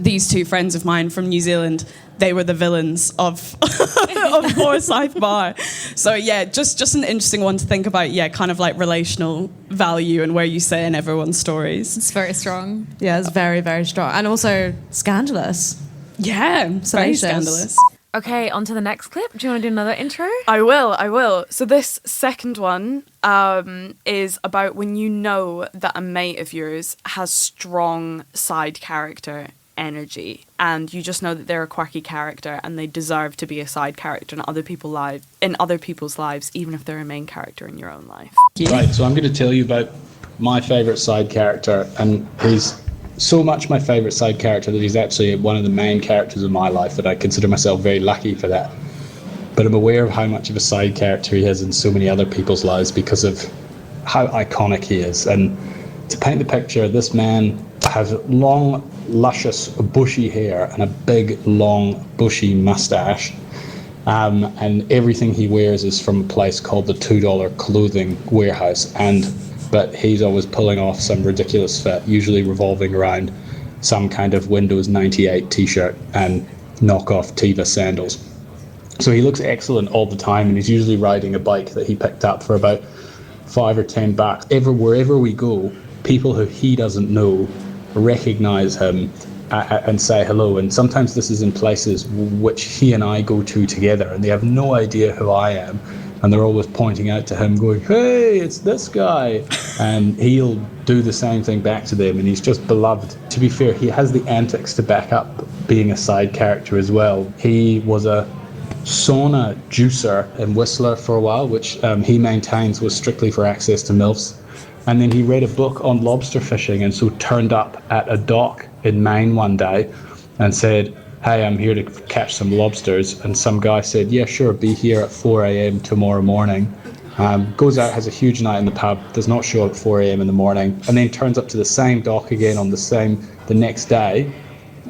these two friends of mine from New Zealand, they were the villains of Forsyth Bar. So yeah, just an interesting one to think about. Yeah, kind of like relational value and where you sit in everyone's stories. It's very strong. Yeah, it's very, very strong. And also scandalous. Yeah, very Salacious. scandalous. Okay, on to the next clip. Do you want to do another intro? I will. So this second one is about when you know that a mate of yours has strong side character energy, and you just know that they're a quirky character and they deserve to be a side character in other people's lives, even if they're a main character in your own life. Right, so I'm going to tell you about my favourite side character, and he's so much my favourite side character that he's actually one of the main characters in my life, that I consider myself very lucky for that. But I'm aware of how much of a side character he is in so many other people's lives because of how iconic he is. And to paint the picture, this man has long, luscious, bushy hair and a big, long, bushy moustache. And everything he wears is from a place called the $2 Clothing Warehouse. But he's always pulling off some ridiculous fit, usually revolving around some kind of Windows 98 t-shirt and knockoff Teva sandals. So he looks excellent all the time, and he's usually riding a bike that he picked up for about $5 or $10. Wherever we go, people who he doesn't know recognize him and say hello. And sometimes this is in places which he and I go to together, and they have no idea who I am. And they're always pointing out to him, going, "Hey, it's this guy." And he'll do the same thing back to them, and he's just beloved. To be fair, he has the antics to back up being a side character as well. He was a sauna juicer in Whistler for a while, which he maintains was strictly for access to MILFs. And then he read a book on lobster fishing, and so turned up at a dock in Maine one day and said, "Hey, I'm here to catch some lobsters." And some guy said, "Yeah, sure, be here at 4 a.m. tomorrow morning." Goes out, has a huge night in the pub, does not show up at 4 a.m. in the morning, and then turns up to the same dock again on the next day,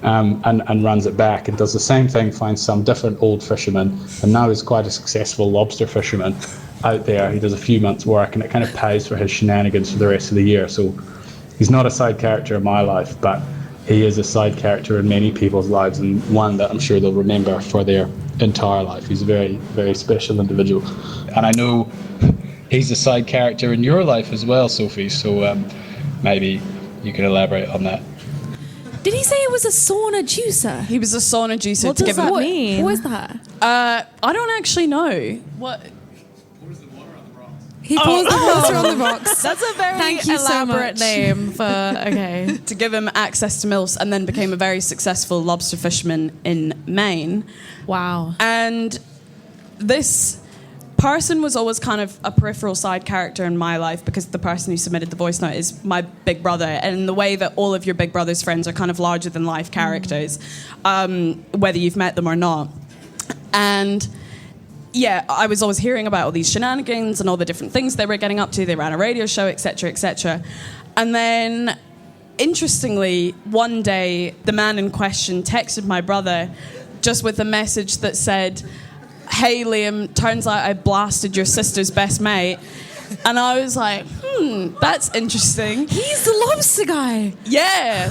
and runs it back and does the same thing, finds some different old fisherman, and now he's quite a successful lobster fisherman out there. He does a few months' work, and it kind of pays for his shenanigans for the rest of the year. So he's not a side character in my life, but he is a side character in many people's lives, and one that I'm sure they'll remember for their entire life. He's a very, very special individual. And I know he's a side character in your life as well, Sophie, so maybe you can elaborate on that. Did he say it was a sauna juicer? He was a sauna juicer. What does that mean? What is that? I don't actually know. What? He pours the water on the rocks. That's a very Thank you so elaborate much. name for, okay. To give him access to MILFs, and then became a very successful lobster fisherman in Maine. Wow. And this person was always kind of a peripheral side character in my life, because the person who submitted the voice note is my big brother, and in the way that all of your big brother's friends are kind of larger than life characters, whether you've met them or not. And yeah, I was always hearing about all these shenanigans and all the different things they were getting up to. They ran a radio show, etc., etc. And then, interestingly, one day, the man in question texted my brother just with a message that said, "Hey, Liam, turns out I blasted your sister's best mate." And I was like, that's interesting. He's the lobster guy. Yeah.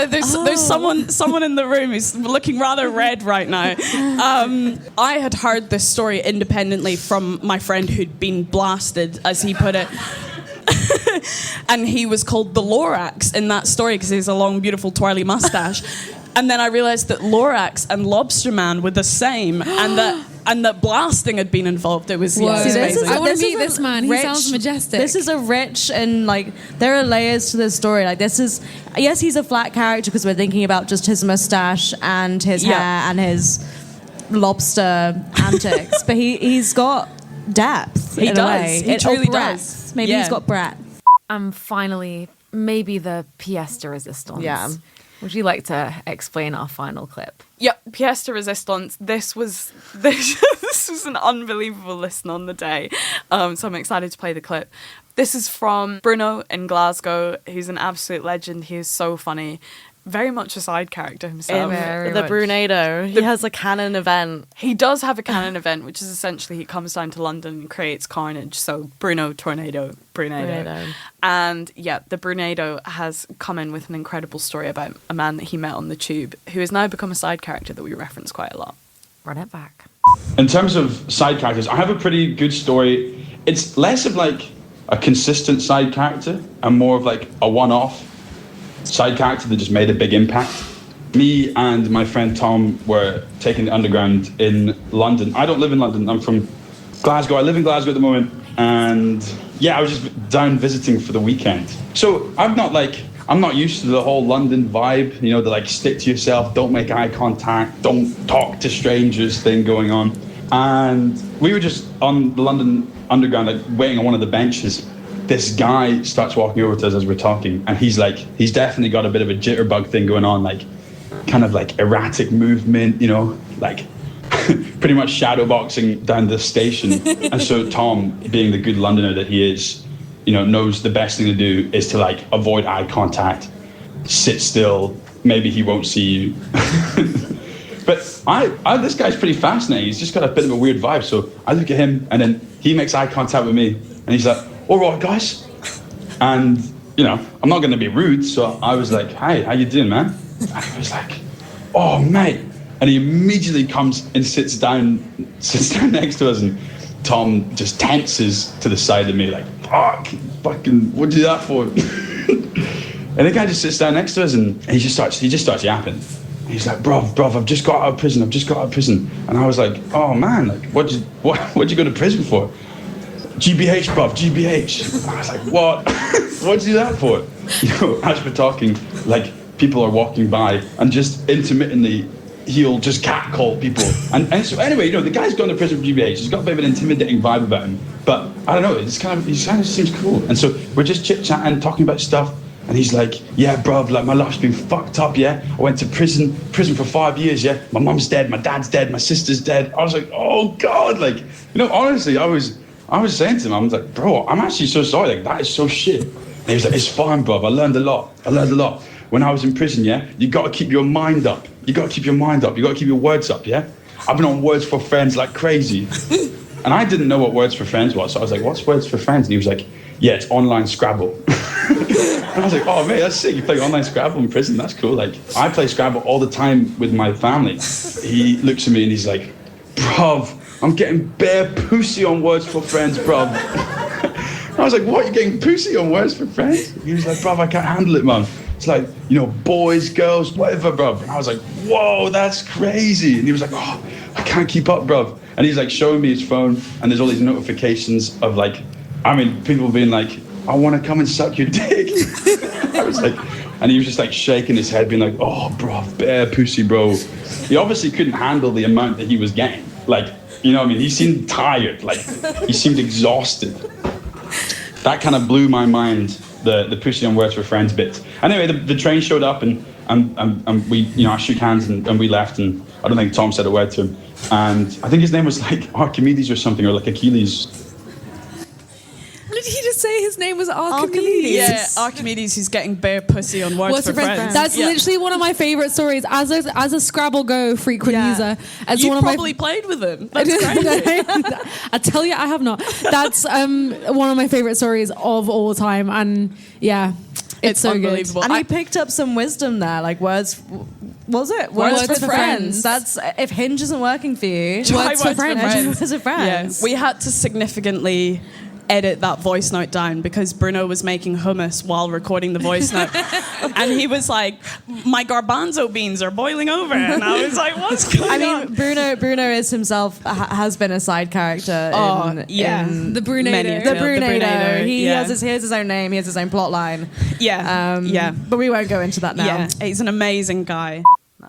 There's someone in the room who's looking rather red right now. I had heard this story independently from my friend who'd been blasted, as he put it. And he was called the Lorax in that story because he has a long, beautiful, twirly mustache. And then I realised that Lorax and Lobster Man were the same, and that blasting had been involved. It was, yeah, it was amazing. I want to meet this man. He sounds majestic. This is a rich, and like there are layers to this story. Like this is, yes, he's a flat character because we're thinking about just his mustache and his hair and his lobster antics, but he's got depth. He does. He truly does. Maybe he's got breadth. Finally, maybe the pièce de résistance. Yeah. Would you like to explain our final clip? Yep, pièce de résistance. This was an unbelievable listen on the day. So I'm excited to play the clip. This is from Bruno in Glasgow, who's an absolute legend. He is so funny. Very much a side character himself. In the Brunado, he has a canon event. He does have a canon event, which is essentially he comes down to London and creates carnage. So Bruno, Tornado, Brunado. And yeah, the Brunado has come in with an incredible story about a man that he met on the tube who has now become a side character that we reference quite a lot. Run it back. In terms of side characters, I have a pretty good story. It's less of like a consistent side character and more of like a one-off side character that just made a big impact. Me and my friend Tom were taking the underground in London. I don't live in London, I'm from Glasgow. I live in Glasgow at the moment, and yeah, I was just down visiting for the weekend. So I'm not used to the whole London vibe, you know, the like stick to yourself, don't make eye contact, don't talk to strangers thing going on. And we were just on the London underground, like waiting on one of the benches. This guy starts walking over to us as we're talking, and he's definitely got a bit of a jitterbug thing going on, like kind of like erratic movement, you know, like pretty much shadow boxing down the station. And so Tom, being the good Londoner that he is, you know, knows the best thing to do is to like avoid eye contact, sit still, maybe he won't see you. But this guy's pretty fascinating. He's just got a bit of a weird vibe. So I look at him, and then he makes eye contact with me, and he's like, all right, guys. And, you know, I'm not going to be rude. So I was like, hey, how you doing, man? And he was like, oh, mate. And he immediately comes and sits down next to us. And Tom just tenses to the side of me like, fucking, what'd you do that for? And the guy just sits down next to us, and he just starts yapping. And he's like, bruv, I've just got out of prison. And I was like, oh, man, like, what'd you go to prison for? GBH, bruv, GBH. I was like, what? What'd you do that for? You know, as we're talking, like, people are walking by, and just intermittently, he'll just catcall people. And so anyway, you know, the guy's gone to prison for GBH. He's got a bit of an intimidating vibe about him. But I don't know, he kind of seems cool. And so we're just chit-chatting, talking about stuff. And he's like, yeah, bruv, like, my life's been fucked up, yeah? I went to prison for 5 years, yeah? My mum's dead, my dad's dead, my sister's dead. I was like, oh, God, like, you know, honestly, I was saying to him, I was like, bro, I'm actually so sorry, like, that is so shit. And he was like, it's fine, bruv, I learned a lot. When I was in prison, yeah, you got to keep your mind up. You got to keep your words up, yeah? I've been on Words for Friends like crazy. And I didn't know what Words for Friends was, so I was like, what's Words for Friends? And he was like, yeah, it's online Scrabble. And I was like, oh, mate, that's sick. You play online Scrabble in prison? That's cool. Like, I play Scrabble all the time with my family. He looks at me and he's like, bruv, I'm getting bare pussy on Words for Friends, bruv. I was like, what, you're getting pussy on Words for Friends? He was like, bruv, I can't handle it, man. It's like, you know, boys, girls, whatever, bruv. And I was like, whoa, that's crazy. And he was like, oh, I can't keep up, bruv. And he's like showing me his phone, and there's all these notifications of like, I mean, people being like, I want to come and suck your dick. I was like, and he was just like shaking his head, being like, oh, bruv, bare pussy, bro. He obviously couldn't handle the amount that he was getting. Like, you know what I mean? He seemed tired, like, he seemed exhausted. That kind of blew my mind, the pussy on Words for Friends bit. Anyway, the train showed up, and we, you know, I shook hands and we left, and I don't think Tom said a word to him. And I think his name was like Archimedes or something, or like Achilles. Did he just say his name was Archimedes? Yeah, Archimedes, who's getting bare pussy on Words for Friends. That's literally one of my favourite stories. As a Scrabble Go frequent user, as You've one of probably played with him. That's crazy. I tell you, I have not. That's one of my favourite stories of all time, and yeah, it's so unbelievable. Good. And he picked up some wisdom there, like words. Was it Words for Friends? That's if Hinge isn't working for you. Words for Friends. Words for Friends. Yeah. We had to significantly edit that voice note down because Bruno was making hummus while recording the voice note. And he was like, my garbanzo beans are boiling over. And I was like, what's going on? Bruno is himself, has been a side character in the Brunado. The Brunado. He has his own name, he has his own plot line. Yeah. But we won't go into that now. Yeah, he's an amazing guy.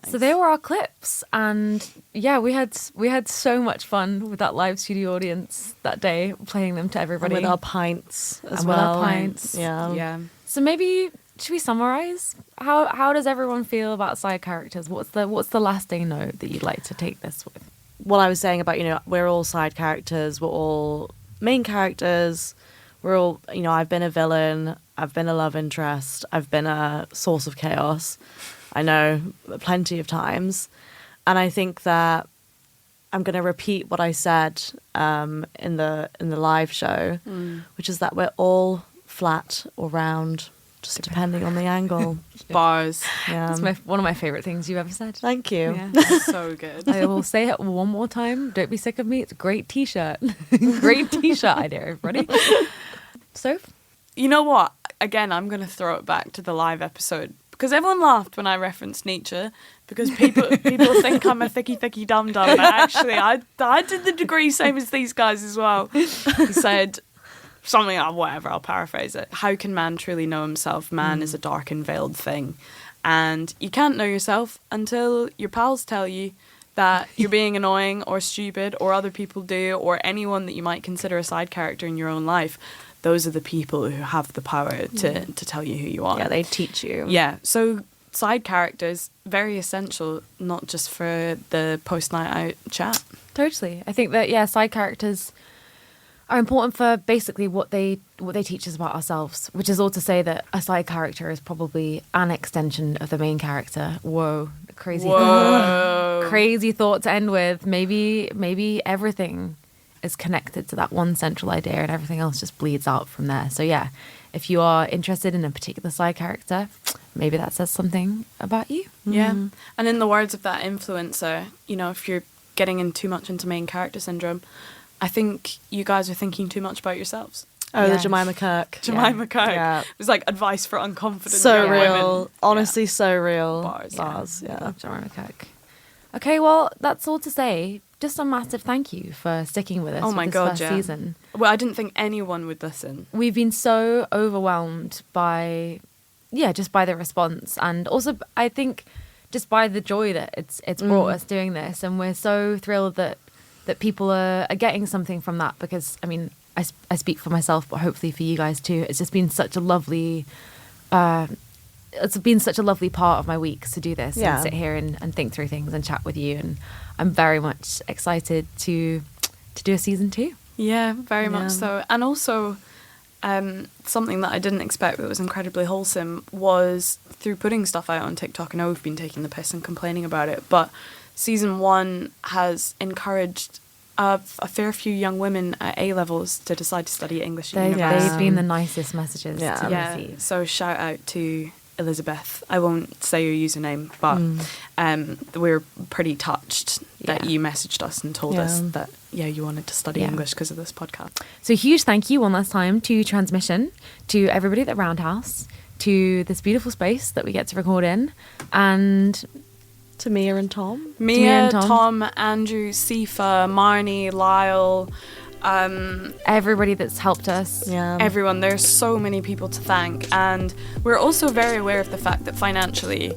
So they were our clips, and yeah, we had so much fun with that live studio audience that day, playing them to everybody. And with our pints as and well. With our pints. Yeah. So maybe should we summarize? How does everyone feel about side characters? What's the lasting note that you'd like to take this with? What I was saying about, you know, we're all side characters, we're all main characters. we're all, I've been a villain, I've been a love interest, I've been a source of chaos. I know, plenty of times. And I think that I'm going to repeat what I said in the live show, which is that we're all flat or round, just depending on the angle. Bars. Yeah. It's one of my favorite things you've ever said. Thank you. Yeah. So good. I will say it one more time. Don't be sick of me. It's a great t-shirt. Great t-shirt idea, everybody. Soph? You know what? Again, I'm going to throw it back to the live episode because everyone laughed when I referenced Nietzsche because people think I'm a thicky dum-dum, but actually I did the degree same as these guys as well. He said something, whatever, I'll paraphrase it. How can man truly know himself? Man is a dark and veiled thing. And you can't know yourself until your pals tell you that you're being annoying or stupid, or other people do, or anyone that you might consider a side character in your own life. Those are the people who have the power to tell you who you are. Yeah, they teach you. Yeah, so side characters, very essential, not just for the post-night out chat. Totally. I think that, side characters are important for basically what they teach us about ourselves, which is all to say that a side character is probably an extension of the main character. Whoa, crazy thought to end with. Maybe everything is connected to that one central idea and everything else just bleeds out from there. So yeah, if you are interested in a particular side character, maybe that says something about you. Yeah. And in the words of that influencer, if you're getting in too much into main character syndrome, I think you guys are thinking too much about yourselves. Oh, Yes. the Jemima Kirk. Jemima Kirk. Yeah. It was like advice for unconfident So young real. women. Honestly, so real. Bars, yeah. Jemima Kirk. Okay, well, that's all to say. Just a massive thank you for sticking with us Oh my this God, first yeah. season. Well, I didn't think anyone would listen. We've been so overwhelmed by the response, and also I think just by the joy that it's brought us doing this, and we're so thrilled that people are getting something from that, because I mean I speak for myself, but hopefully for you guys too. It's just been such a lovely part of my weeks to do this and sit here and think through things and chat with you, and I'm very much excited to do a season 2. Yeah, very much so. And also, something that I didn't expect that was incredibly wholesome was through putting stuff out on TikTok. I know we've been taking the piss and complaining about it, but season 1 has encouraged a fair few young women at A-levels to decide to study English at university. They've been the nicest messages to receive. So shout out to Elizabeth. I won't say your username, but we're pretty touched that you messaged us and told us that you wanted to study English because of this podcast. So huge thank you one last time to Transmission, to everybody at the Roundhouse, to this beautiful space that we get to record in, and To Mia and Tom. Mia, and Tom. Tom, Andrew, Sifa, Marnie, Lyle, everybody that's helped us. Yeah. everyone. There's so many people to thank, and we're also very aware of the fact that financially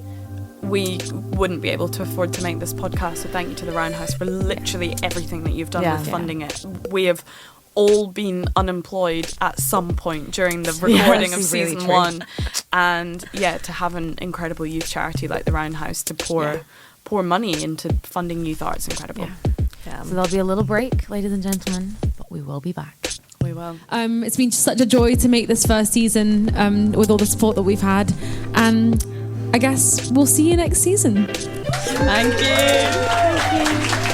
we wouldn't be able to afford to make this podcast, so thank you to the Roundhouse for literally everything that you've done with funding it. We have all been unemployed at some point during the recording of Yes, really season true. 1, and to have an incredible youth charity like the Roundhouse to pour money into funding youth arts, incredible. So there'll be a little break, ladies and gentlemen, but we will be back. We will. It's been such a joy to make this first season with all the support that we've had, and I guess we'll see you next season. Thank you.